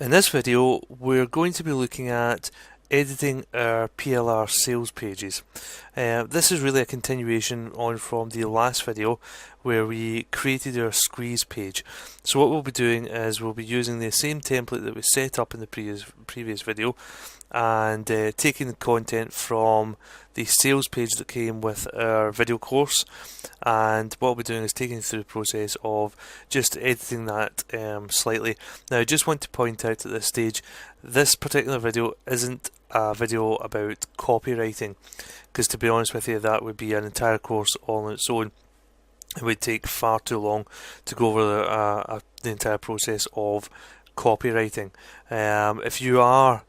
In this video, we're going to be looking at editing our PLR sales pages. This is really a continuation on from the last video where we created our squeeze page. So what we'll be doing is we'll be using the same template that we set up in the previous video and taking the content from the sales page that came with our video course, and what we'll be doing is taking you through the process of just editing that slightly. Now I just want to point out at this stage, this particular video isn't a video about copywriting, because to be honest with you, that would be an entire course all on its own. It would take far too long to go over the entire process of copywriting. If you are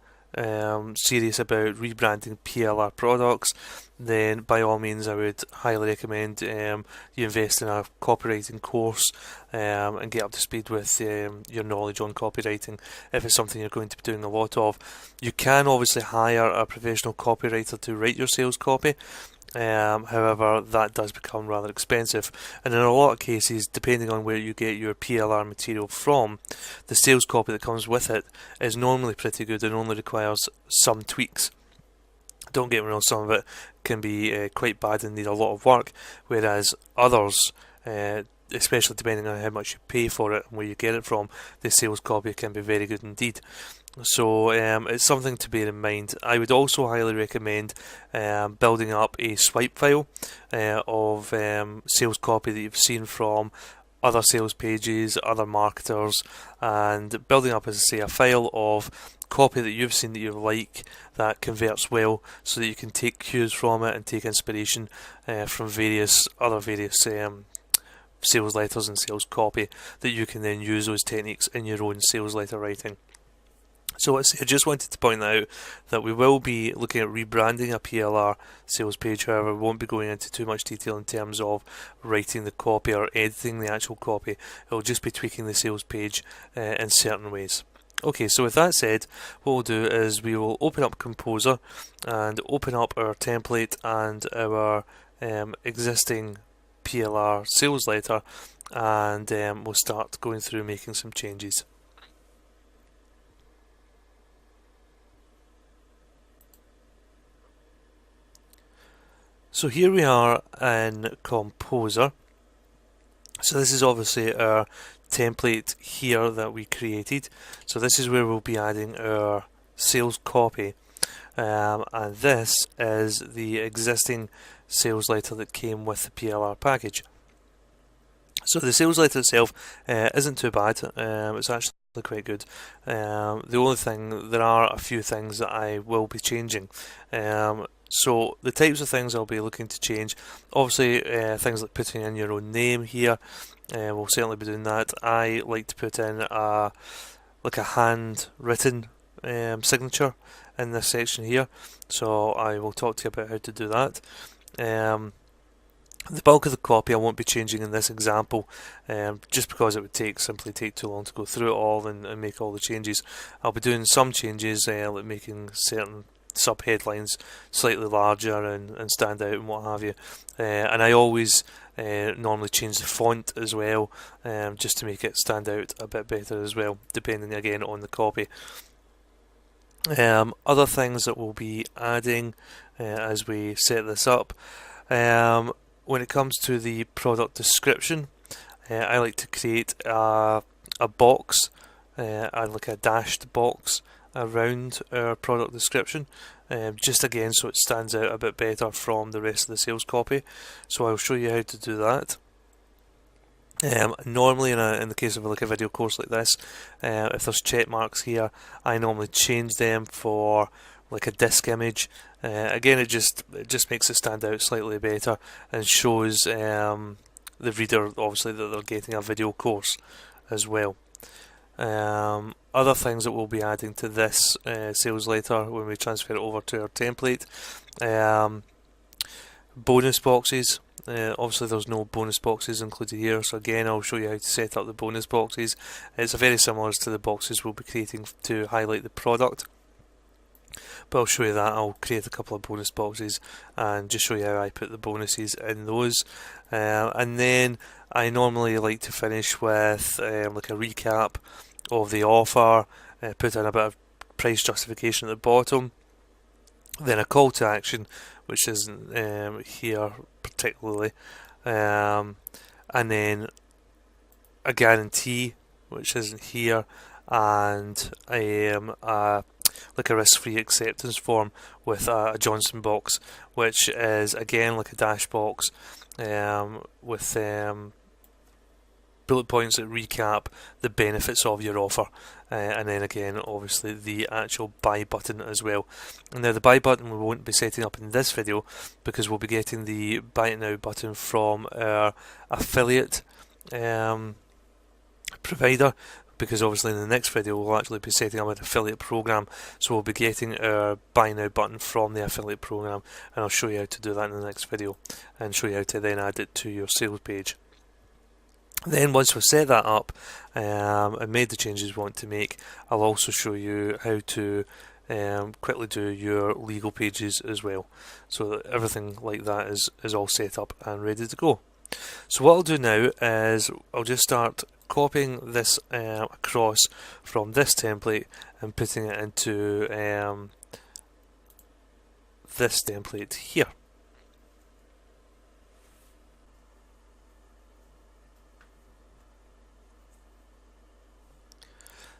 serious about rebranding PLR products, then by all means I would highly recommend you invest in a copywriting course and get up to speed with your knowledge on copywriting if it's something you're going to be doing a lot of. You can obviously hire a professional copywriter to write your sales copy. However, that does become rather expensive, and in a lot of cases, depending on where you get your PLR material from, the sales copy that comes with it is normally pretty good and only requires some tweaks. Don't get me wrong, some of it can be quite bad and need a lot of work, whereas others, especially depending on how much you pay for it and where you get it from, the sales copy can be very good indeed. So it's something to bear in mind. I would also highly recommend building up a swipe file of sales copy that you've seen from other sales pages, other marketers, and building up, as I say, a file of copy that you've seen that you like, that converts well, so that you can take cues from it and take inspiration from various sales letters and sales copy that you can then use those techniques in your own sales letter writing. So I just wanted to point out that we will be looking at rebranding a PLR sales page. However, we won't be going into too much detail in terms of writing the copy or editing the actual copy. It will just be tweaking the sales page in certain ways. Okay, so with that said, what we'll do is we will open up Composer and open up our template and our existing PLR sales letter, and we'll start going through making some changes. So here we are in Composer. So this is obviously our template here that we created. So this is where we'll be adding our sales copy, and this is the existing sales letter that came with the PLR package. So the sales letter itself isn't too bad. It's actually quite good. The only thing, there are a few things that I will be changing. So the types of things I'll be looking to change, obviously things like putting in your own name here, we'll certainly be doing that. I like to put in a handwritten signature in this section here, so I will talk to you about how to do that. The bulk of the copy I won't be changing in this example, just because it would simply take too long to go through it all and make all the changes. I'll be doing some changes, like making certain sub-headlines slightly larger and stand out and what have you, and I always normally change the font as well, just to make it stand out a bit better as well, depending again on the copy. Other things that we'll be adding as we set this up, when it comes to the product description, I like to create a box, like a dashed box around our product description, just again so it stands out a bit better from the rest of the sales copy. So I'll show you how to do that. Normally in the case of like a video course like this, if there's check marks here, I normally change them for like a disk image. Again, it just makes it stand out slightly better and shows the reader obviously that they're getting a video course as well. Other things that we'll be adding to this sales letter when we transfer it over to our template, bonus boxes. Obviously there's no bonus boxes included here, so again I'll show you how to set up the bonus boxes. It's very similar to the boxes we'll be creating to highlight the product, but I'll show you that. I'll create a couple of bonus boxes and just show you how I put the bonuses in those, and then I normally like to finish with like a recap of the offer, put in a bit of price justification at the bottom, then a call to action, which isn't here particularly, and then a guarantee, which isn't here, and like a risk-free acceptance form with a Johnson box, which is again like a dash box with bullet points that recap the benefits of your offer, and then again obviously the actual buy button as well. Now the buy button we won't be setting up in this video because we'll be getting the buy it now button from our affiliate provider, because obviously in the next video we'll actually be setting up an affiliate program, so we'll be getting our buy now button from the affiliate program, and I'll show you how to do that in the next video and show you how to then add it to your sales page. Then once we've set that up and made the changes we want to make, I'll also show you how to quickly do your legal pages as well, so that everything like that is all set up and ready to go. So what I'll do now is I'll just start copying this across from this template and putting it into this template here.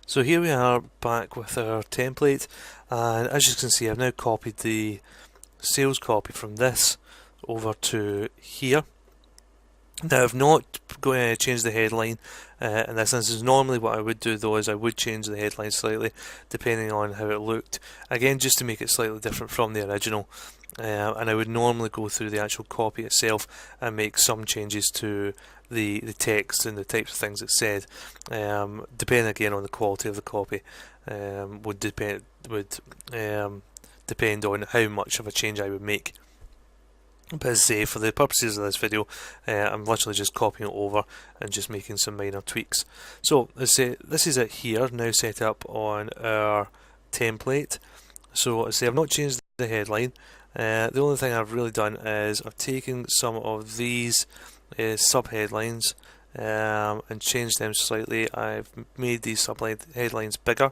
So here we are back with our template, and as you can see I've now copied the sales copy from this over to here. Now I've not changed the headline in this instance. Normally what I would do though is I would change the headline slightly depending on how it looked, again just to make it slightly different from the original, and I would normally go through the actual copy itself and make some changes to the text and the types of things it said, depending again on the quality of the copy, would depend on how much of a change I would make. But as I say, for the purposes of this video, I'm literally just copying it over and just making some minor tweaks. So as I say, this is it here, now set up on our template. So as I say, I've not changed the headline. The only thing I've really done is I've taken some of these sub-headlines and changed them slightly. I've made these sub-headlines bigger.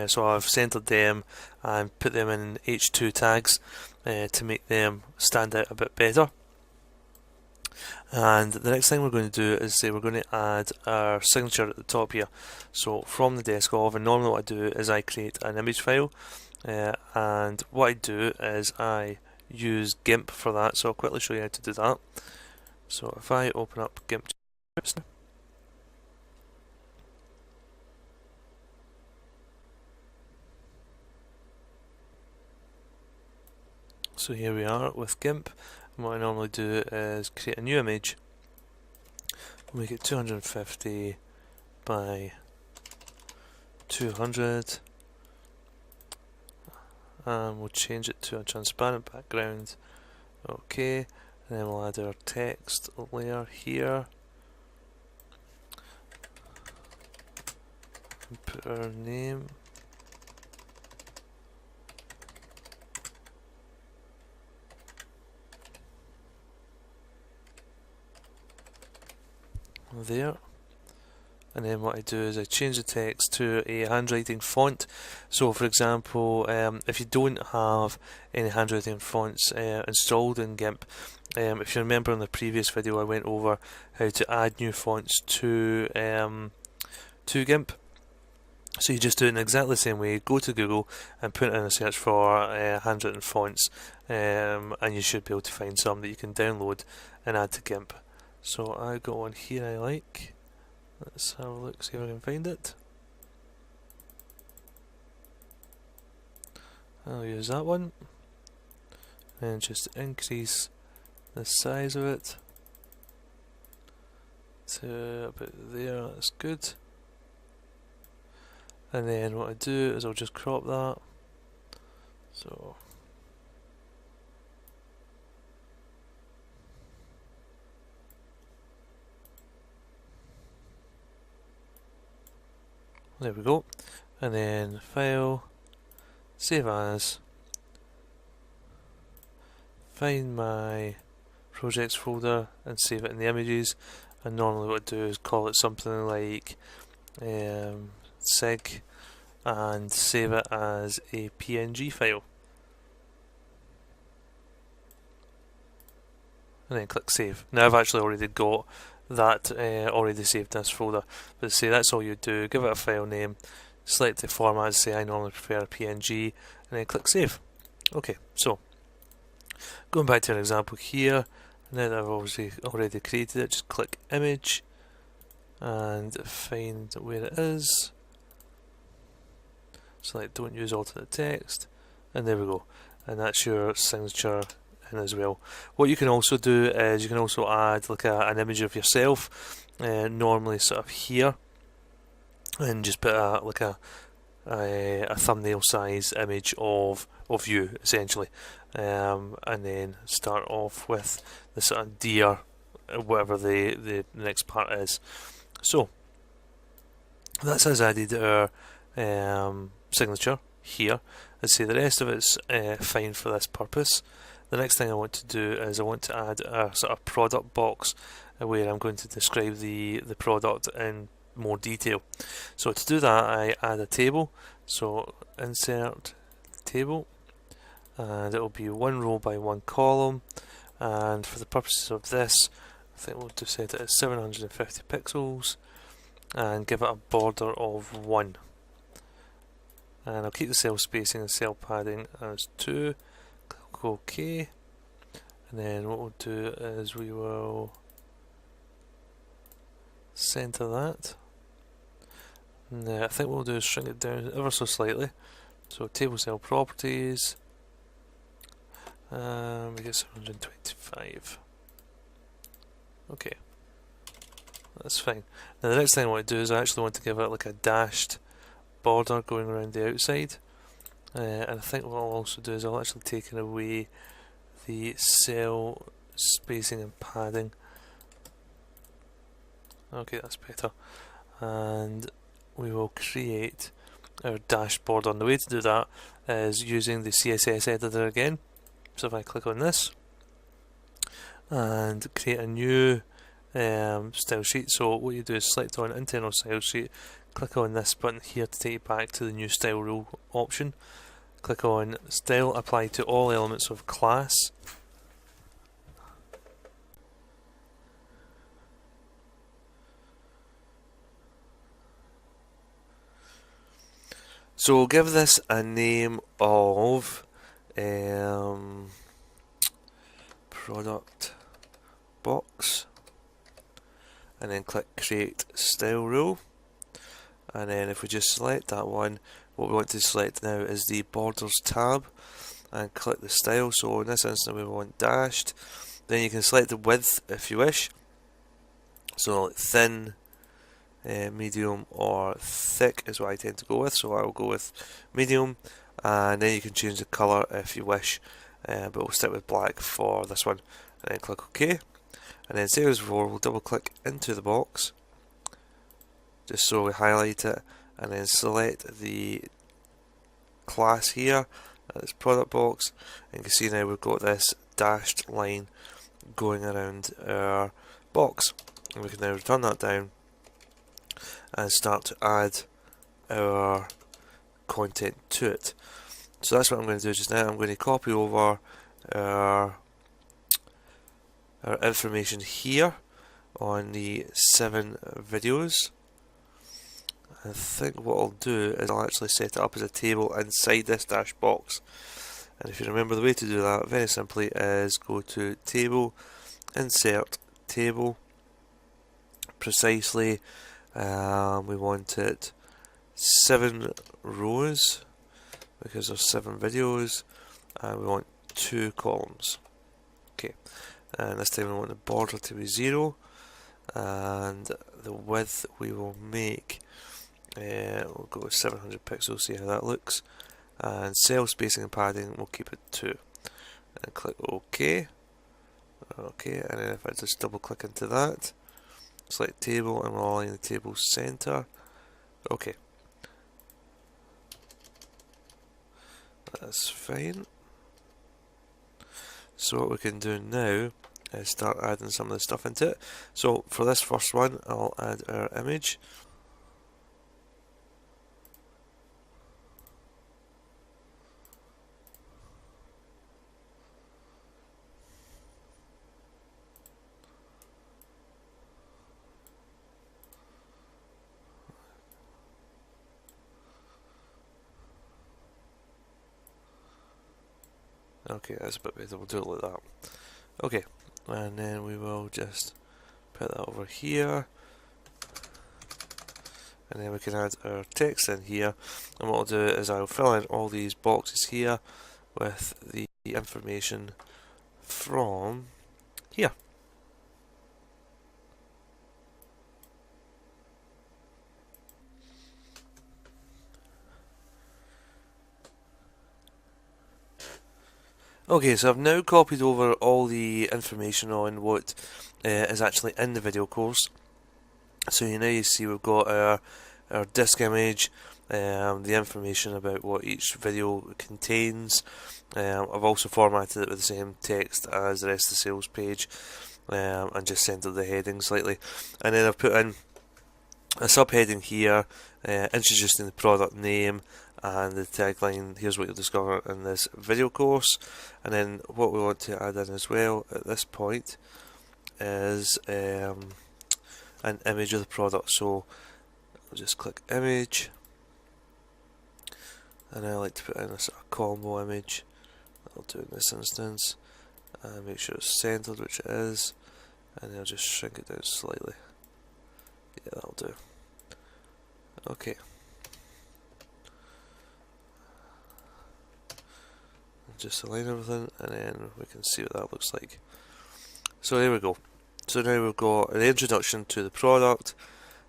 So I've centered them and put them in H2 tags to make them stand out a bit better. And the next thing we're going to do is say we're going to add our signature at the top here. So from the desk off, and normally what I do is I create an image file, and what I do is I use GIMP for that, so I'll quickly show you how to do that. So if I open up GIMP, so here we are with GIMP, and what I normally do is create a new image. We'll make it 250 by 200, and we'll change it to a transparent background. Okay, and then we'll add our text layer here and put our name. There, and then what I do is I change the text to a handwriting font. So for example, if you don't have any handwriting fonts installed in GIMP, if you remember in the previous video I went over how to add new fonts to GIMP. So you just do it in exactly the same way. Go to Google and put in a search for handwritten fonts, and you should be able to find some that you can download and add to GIMP. So I got one here I like. Let's have a look, see if I can find it. I'll use that one and just increase the size of it to about there. That's good. And then what I do is I'll just crop that. So there we go, and then file, save as, find my projects folder and save it in the images, and normally what I do is call it something like sig, and save it as a PNG file. And then click save. Now I've actually already got that already saved in this folder. But say that's all you do, give it a file name, select the format, say I normally prefer a PNG, and then click save. Okay, so going back to an example here, now that I've obviously already created it, just click image and find where it is. Select don't use alternate text, and there we go. And that's your signature in as well. What you can also do is you can also add like an image of yourself, normally sort of here, and just put a thumbnail size image of you essentially, and then start off with the sort of deer, whatever the next part is. So that's us added our signature here. I'd say the rest of it's fine for this purpose. The next thing I want to do is I want to add a sort of product box where I'm going to describe the product in more detail. So to do that, I add a table. So insert table, and it will be one row by one column. And for the purposes of this, I think we'll just set it at 750 pixels and give it a border of 1. And I'll keep the cell spacing and cell padding as 2. Click OK. And then what we'll do is we will center that. Now I think what we'll do is shrink it down ever so slightly. So table cell properties, we get 725. Okay, that's fine. Now the next thing I want to do is I actually want to give it like a dashed border going around the outside, and I think what I'll also do is I'll actually take away the cell spacing and padding. Okay, that's better. And we will create our dashboard. And the way to do that is using the CSS editor again. So if I click on this and create a new style sheet, so what you do is select on internal style sheet, click on this button here to take you back to the new style rule option, click on style apply to all elements of class, so we'll give this a name of product box, and then click create style rule. And then if we just select that one, what we want to select now is the borders tab and click the style. So in this instance we want dashed. Then you can select the width if you wish, so like thin, medium or thick is what I tend to go with, so I will go with medium. And then you can change the colour if you wish, but we'll stick with black for this one, and then click OK. And then same as before, we'll double click into the box just so we highlight it, and then select the class here, this product box, and you can see now we've got this dashed line going around our box, and we can now return that down and start to add our content to it. So that's what I'm going to do just now. I'm going to copy over our information here on the 7 videos. I think what I'll do is I'll actually set it up as a table inside this dash box. And if you remember, the way to do that very simply is go to table, insert table, precisely, we want it 7 rows because there's 7 videos, and we want 2 columns. Okay, and this time we want the border to be 0, and the width we will make, we'll go with 700 pixels, see how that looks, and cell spacing and padding we'll keep it 2, and click OK. Okay, and then if I just double click into that, select table, and we'll align the table center. Okay, that's fine. So what we can do now is start adding some of the stuff into it. So for this first one, I'll add our image. Okay, that's a bit better. We'll do it like that. Okay, and then we will just put that over here, and then we can add our text in here. And what I'll do is I'll fill in all these boxes here with the information from here. Okay, so I've now copied over all the information on what is actually in the video course. So you see we've got our disk image, the information about what each video contains. I've also formatted it with the same text as the rest of the sales page, and just centered the heading slightly. And then I've put in a subheading here, introducing the product name and the tagline, here's what you'll discover in this video course. And then what we want to add in as well at this point is an image of the product. So I'll just click image, and I like to put in a sort of combo image. I'll do it in this instance, and make sure it's centered, which it is, and I'll just shrink it down slightly. Yeah, that'll do. Okay. Just align everything, and then we can see what that looks like. So there we go. So now we've got an introduction to the product,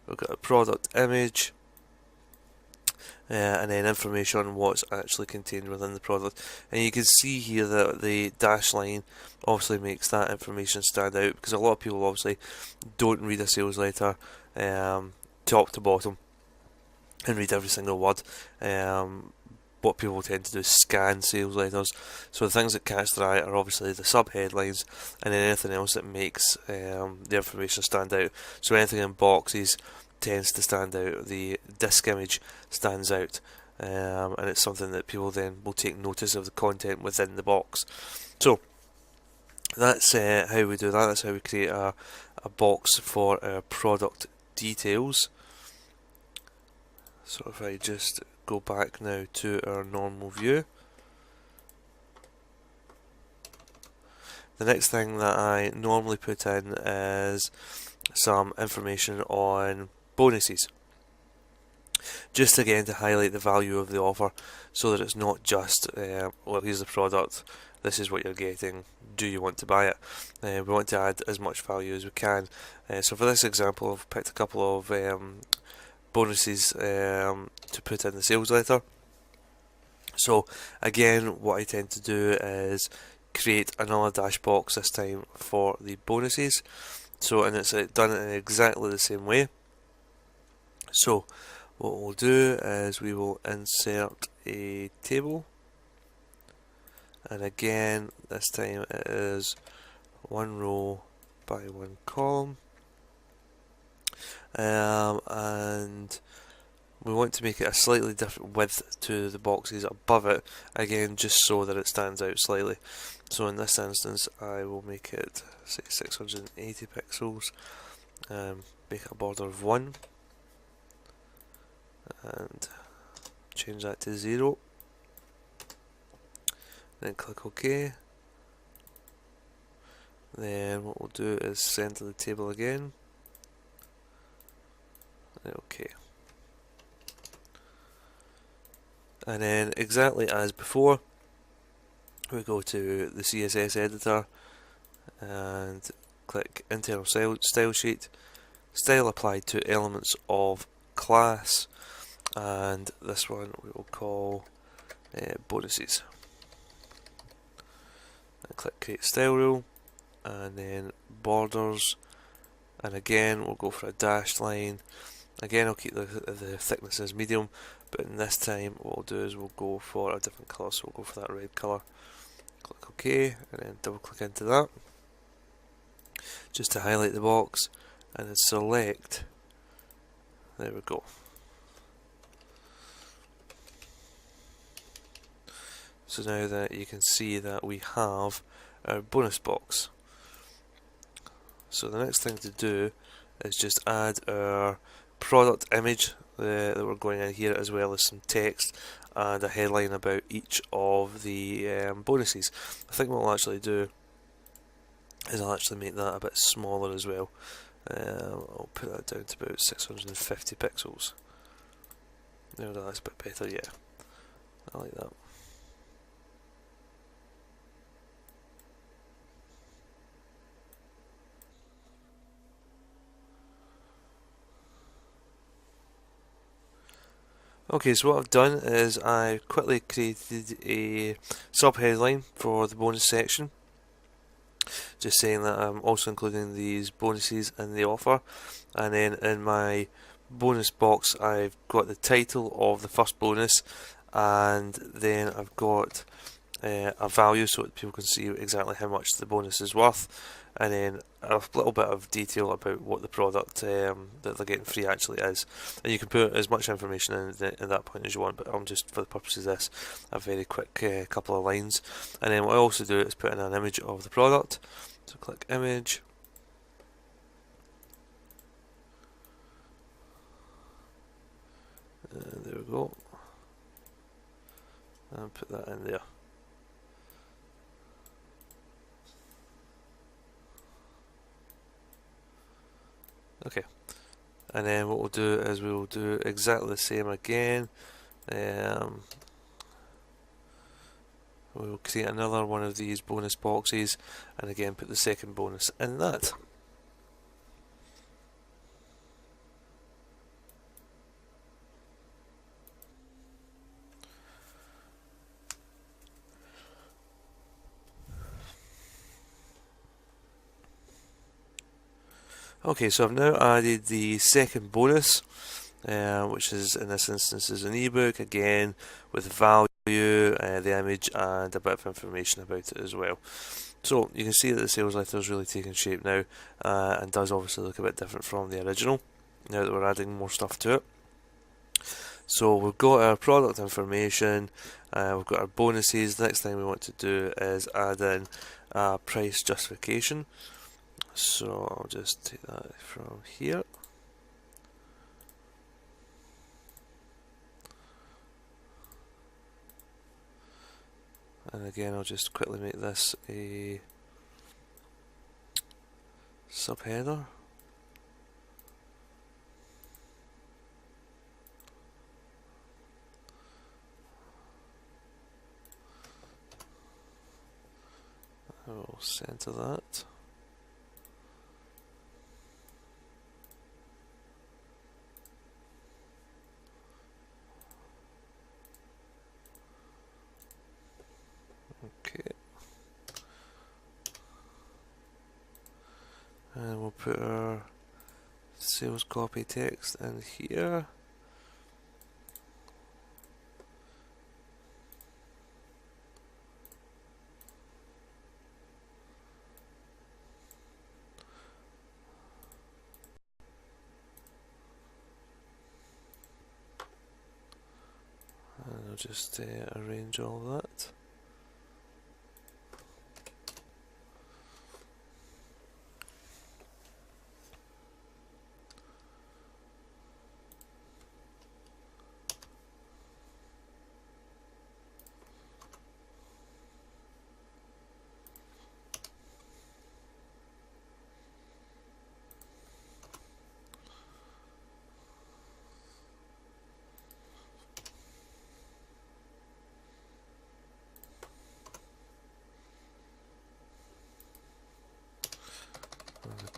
we've got a product image, and then information on what's actually contained within the product. And you can see here that the dash line obviously makes that information stand out, because a lot of people obviously don't read a sales letter top to bottom and read every single word. What people tend to do is scan sales letters. So the things that catch their eye are obviously the sub-headlines, and then anything else that makes the information stand out. So anything in boxes tends to stand out, the disk image stands out, and it's something that people then will take notice of the content within the box. So that's how we do that. That's how we create a box for our product details. So if I just go back now to our normal view, the next thing that I normally put in is some information on bonuses, just again to highlight the value of the offer, so that it's not just well, here's the product, this is what you're getting, do you want to buy it? We want to add as much value as we can. So for this example, I've picked a couple of bonuses to put in the sales letter. So again, what I tend to do is create another dash box, this time for the bonuses. So, and it's done in exactly the same way. So what we'll do is we will insert a table, and again this time it is one row by one column, and we want to make it a slightly different width to the boxes above it, again just so that it stands out slightly. So in this instance I will make it, say, 680 pixels, make a border of 1, and change that to 0, then click OK. Then what we'll do is center the table again, OK. And then exactly as before, we go to the CSS editor and click internal style sheet, style applied to elements of class, and this one we will call bonuses, and click create style rule, and then borders, and again we'll go for a dashed line. Again I'll keep the thickness as medium, but in this time what we'll do is we'll go for a different colour, so we'll go for that red colour. Click OK, and then double click into that just to highlight the box, and then select, there we go. So now that you can see that we have our bonus box. So the next thing to do is just add our product image that we're going in here, as well as some text and a headline about each of the bonuses. I think what I'll actually do is I'll actually make that a bit smaller as well. I'll put that down to about 650 pixels. There, that's a bit better, yeah. I like that. Okay, so what I've done is I quickly created a sub-headline for the bonus section, just saying that I'm also including these bonuses in the offer, and then in my bonus box I've got the title of the first bonus, and then I've got a value so that people can see exactly how much the bonus is worth, and then a little bit of detail about what the product that they're getting free actually is. And you can put as much information in that point as you want, but I'm just, for the purposes of this, a very quick couple of lines. And then what I also do is put in an image of the product. So click image. There we go. And put that in there. Okay, and then what we'll do is we'll do exactly the same again. We'll create another one of these bonus boxes, and again put the second bonus in that. Okay, so I've now added the second bonus, which is in this instance is an ebook, again with value, the image, and a bit of information about it as well. So you can see that the sales letter is really taking shape now, and does obviously look a bit different from the original, now that we're adding more stuff to it. So we've got our product information, we've got our bonuses. The next thing we want to do is add in price justification. So I'll just take that from here. And again, I'll just quickly make this a subheader. I will center that. Okay. And we'll put our sales copy text in here. And I'll just arrange all of that.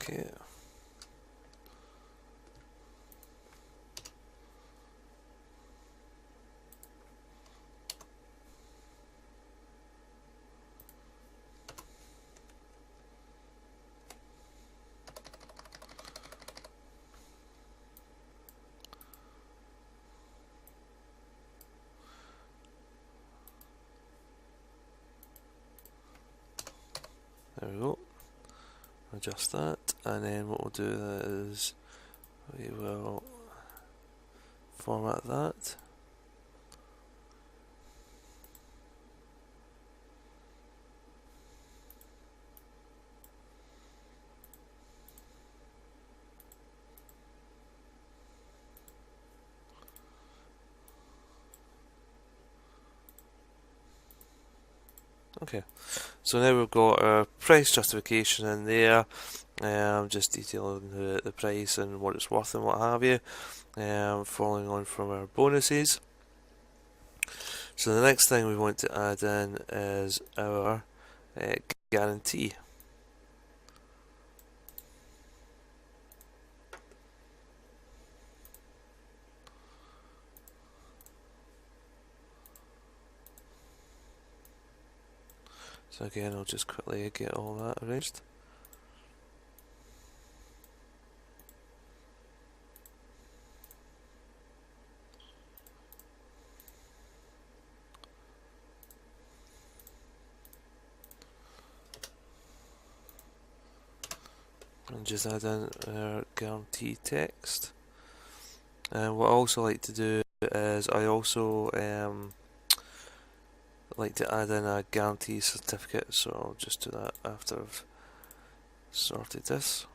Okay. There we go. Adjust that, and then what we'll do is we will format that. Okay, so now we've got our price justification in there, just detailing the price and what it's worth and what have you, following on from our bonuses. So the next thing we want to add in is our guarantee. So again, I'll just quickly get all that arranged. And just add in our guarantee text. And what I also like to do is I also like to add in a guarantee certificate, so I'll just do that after I've sorted this.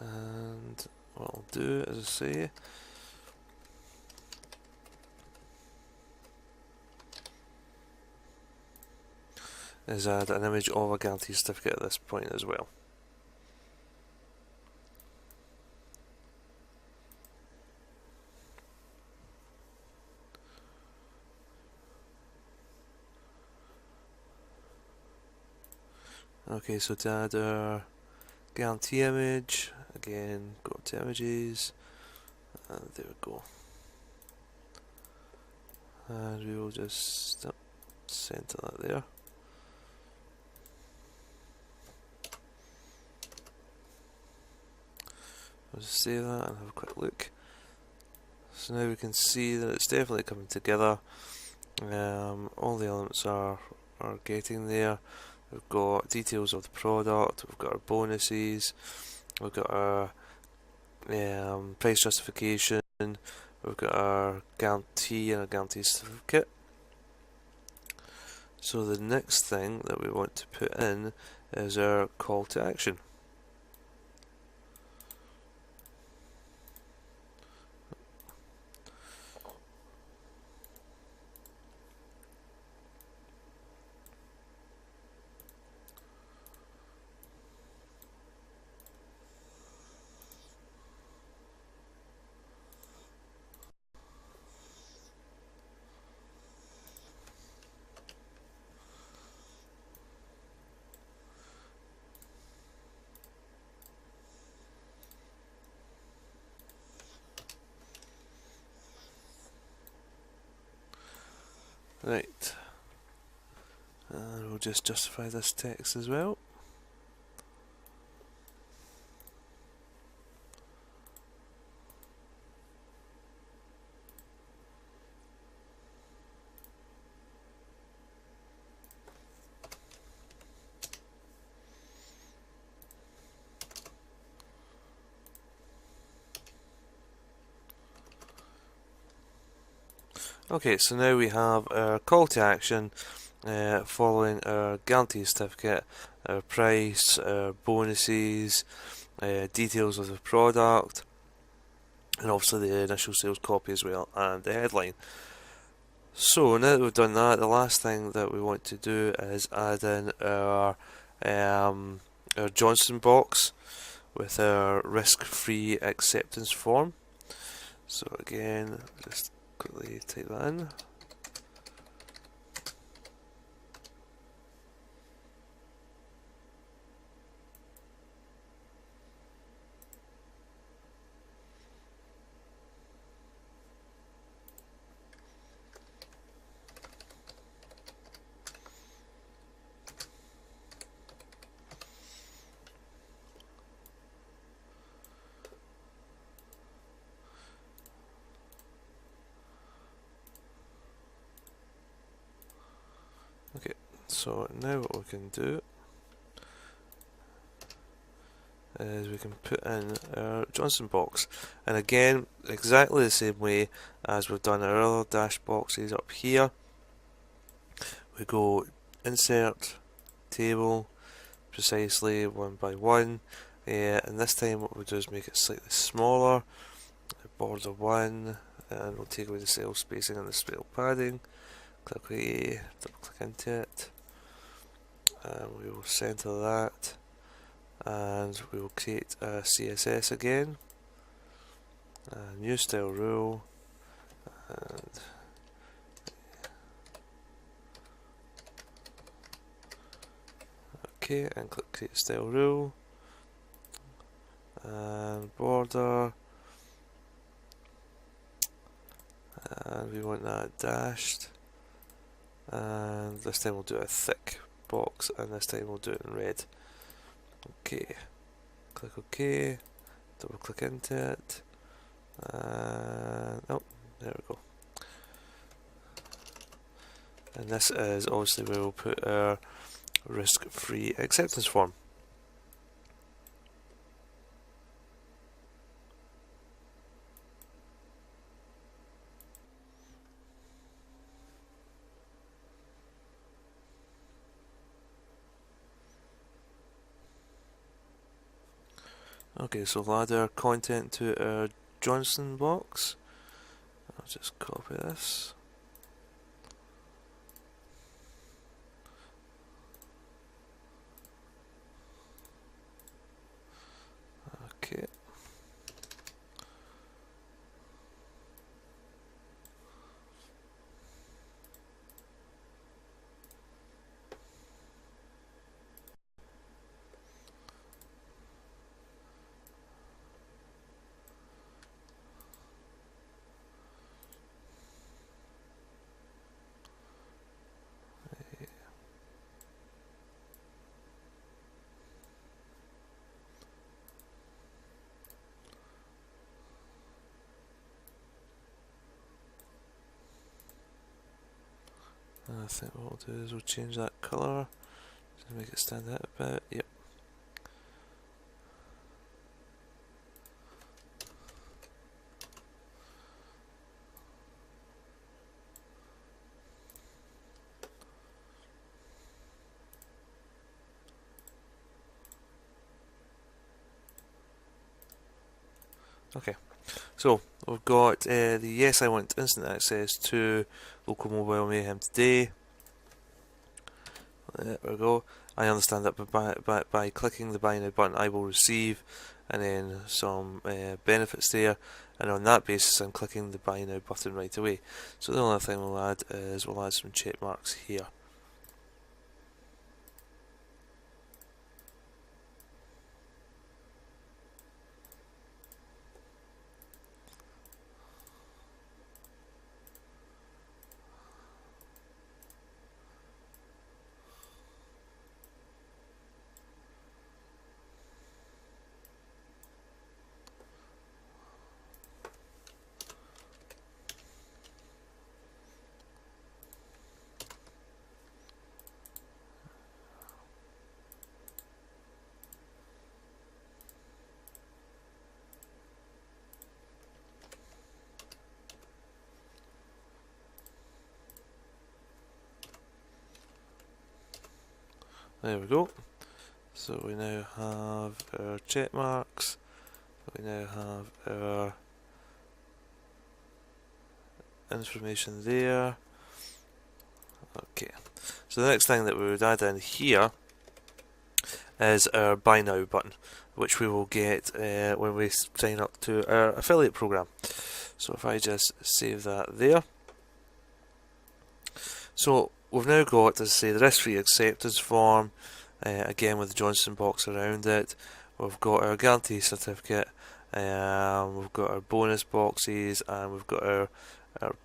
And what I'll do, as I say, is add an image of a guarantee certificate at this point as well. Okay, so to add our guarantee image, again, go to images, and there we go. And we will just center that there. I'll just save that and have a quick look. So now we can see that it's definitely coming together. All the elements are getting there. We've got details of the product, we've got our bonuses, we've got our price justification, we've got our guarantee and a guarantee certificate. So the next thing that we want to put in is our call to action. Right, and we'll just justify this text as well. Okay, so now we have our call to action following our guarantee certificate, our price, our bonuses, details of the product, and obviously the initial sales copy as well, and the headline. So now that we've done that, the last thing that we want to do is add in our Johnson box with our risk-free acceptance form. So again, just quickly type that in. So now what we can do is we can put in our Johnson box, and again exactly the same way as we've done our other dash boxes up here. We go insert table precisely one by one, and this time what we'll do is make it slightly smaller, border 1, and we'll take away the cell spacing and the cell padding. Click A, double click into it, and we will center that, and we will create a CSS again, a new style rule, and okay, and click create style rule, and border, and we want that dashed, and this time we'll do a thick box, and this time we'll do it in red. Okay, click OK, double click into it, and oh, there we go. And this is obviously where we'll put our risk-free acceptance form. Okay, so we'll add our content to our Johnson box. I'll just copy this. Okay. I think what we'll do is we'll change that colour to make it stand out a bit. Yep. Okay, so we've got the yes, I want instant access to local mobile mayhem today. There we go. I understand that by clicking the buy now button I will receive, and then some benefits there, and on that basis I'm clicking the buy now button right away. So the only thing we'll add is we'll add some check marks here. There we go. So we now have our check marks, we now have our information there. Okay, so the next thing that we would add in here is our buy now button, which we will get when we sign up to our affiliate program. So if I just save that there. So we've now got, as I say, the risk-free acceptance form, again with the Johnson box around it. We've got our guarantee certificate, we've got our bonus boxes, and we've got our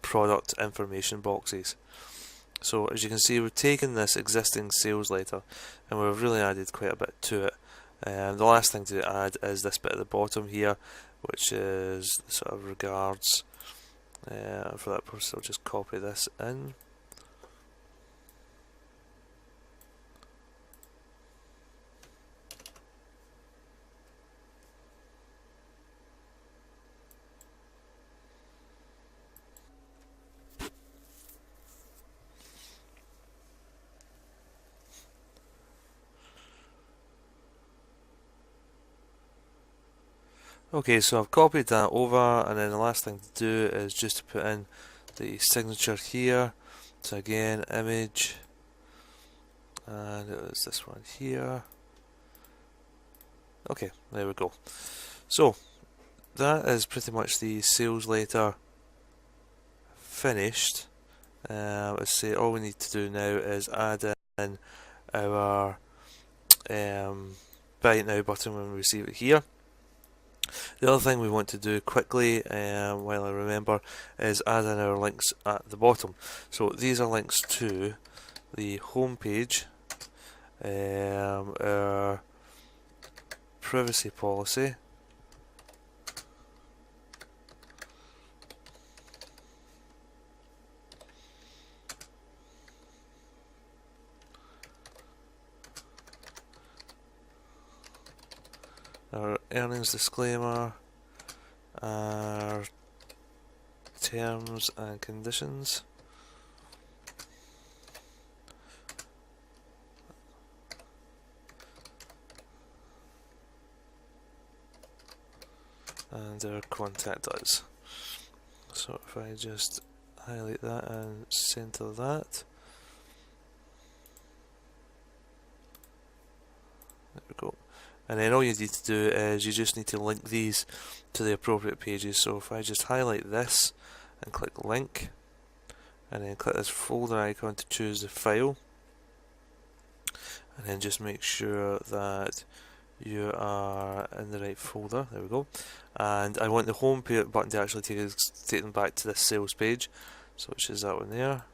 product information boxes. So as you can see, we've taken this existing sales letter and we've really added quite a bit to it. The last thing to add is this bit at the bottom here, which is sort of regards. For that purpose, I'll just copy this in. Okay, so I've copied that over, and then the last thing to do is just to put in the signature here. So again, image, and it was this one here. Okay, there we go. So that is pretty much the sales letter finished. Let's say all we need to do now is add in our buy it now button when we receive it here. The other thing we want to do quickly, while I remember, is add in our links at the bottom. So these are links to the home page, our privacy policy, our earnings disclaimer, our terms and conditions, and our contact us. So if I just highlight that and center that, there we go. And then all you need to do is you just need to link these to the appropriate pages. So if I just highlight this and click link, and then click this folder icon to choose the file, and then just make sure that you are in the right folder. There we go. And I want the home button to actually take them back to this sales page. So choose that one there,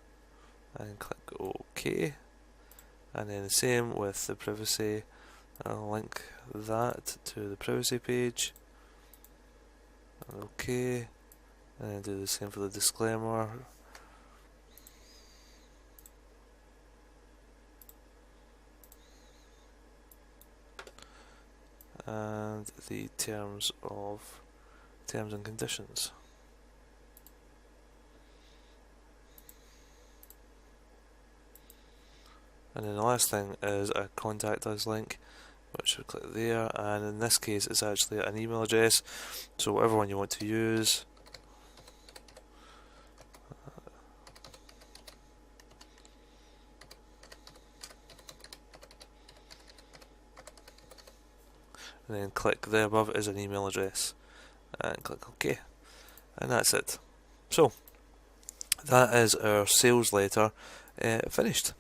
and click OK. And then the same with the privacy. I'll link that to the privacy page. OK. And then do the same for the disclaimer. And the terms and conditions. And then the last thing is a contact us link, which we click there, and in this case it's actually an email address, so whatever one you want to use. And then click there above is an email address, and click OK, and that's it. So that is our sales letter finished.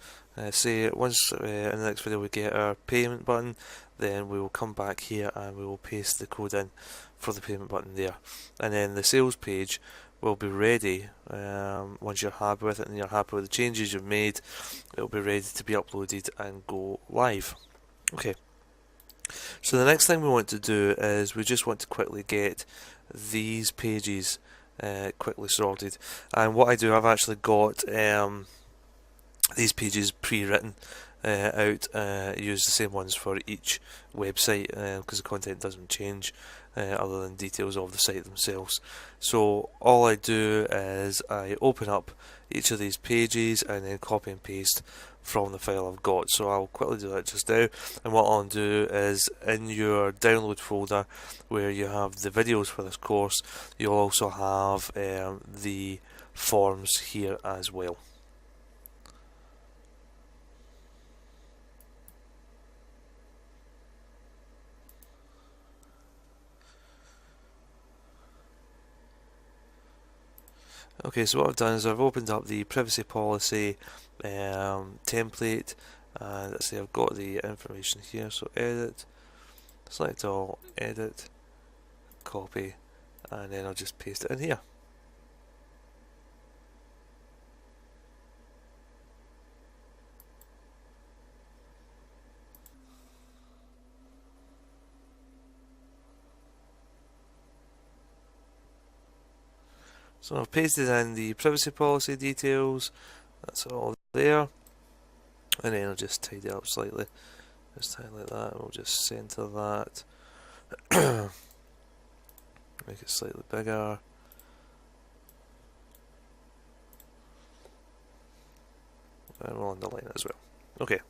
Say once in the next video we get our payment button, then we will come back here and we will paste the code in for the payment button there, and then the sales page will be ready once you're happy with it and you're happy with the changes you've made. It will be ready to be uploaded and go live. Okay, so the next thing we want to do is we just want to quickly get these pages quickly sorted. And what I do, I've actually got these pages pre-written out. Use the same ones for each website because the content doesn't change other than details of the site themselves. So all I do is I open up each of these pages and then copy and paste from the file I've got. So I'll quickly do that just now, and what I'll do is in your download folder where you have the videos for this course, you'll also have the forms here as well. Okay, so what I've done is I've opened up the privacy policy template, and let's say I've got the information here, so edit, select all, edit, copy, and then I'll just paste it in here. So I've pasted in the privacy policy details, that's all there, and then I'll just tidy it up slightly, just highlight that, and we'll just center that, make it slightly bigger, and we'll underline it as well. Okay,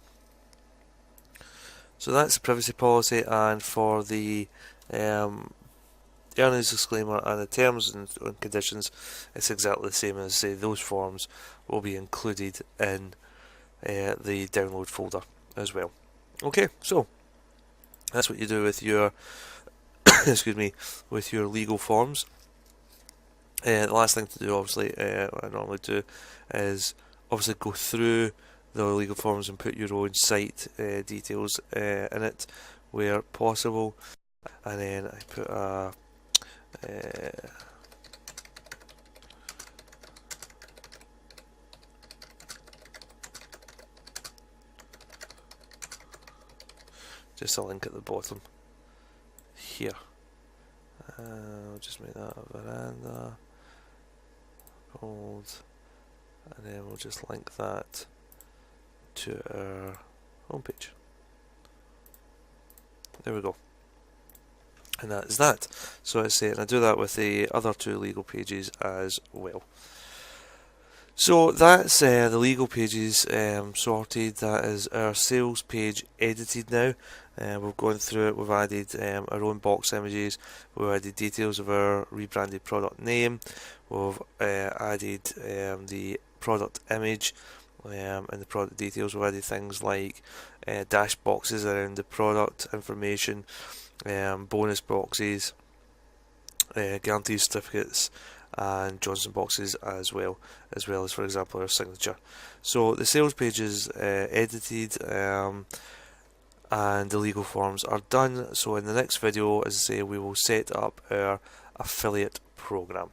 so that's the privacy policy, and for the earnings disclaimer and the terms and conditions, it's exactly the same as those forms will be included in the download folder as well. Okay, so that's what you do with your excuse me, with your legal forms. The last thing to do, obviously, what I normally do is obviously go through the legal forms and put your own site details in it where possible, and then I put a just a link at the bottom here. I'll just make that a veranda, hold, and then we'll just link that to our homepage. There we go. And that is that. So let's say, and I do that with the other two legal pages as well. So that's the legal pages sorted. That is our sales page edited now. We've gone through it, we've added our own box images, we've added details of our rebranded product name, we've added the product image and the product details. We've added things like dash boxes around the product information, bonus boxes, guarantee certificates, and Johnson boxes as well as for example our signature. So the sales page is edited and the legal forms are done. So in the next video, as I say, we will set up our affiliate program.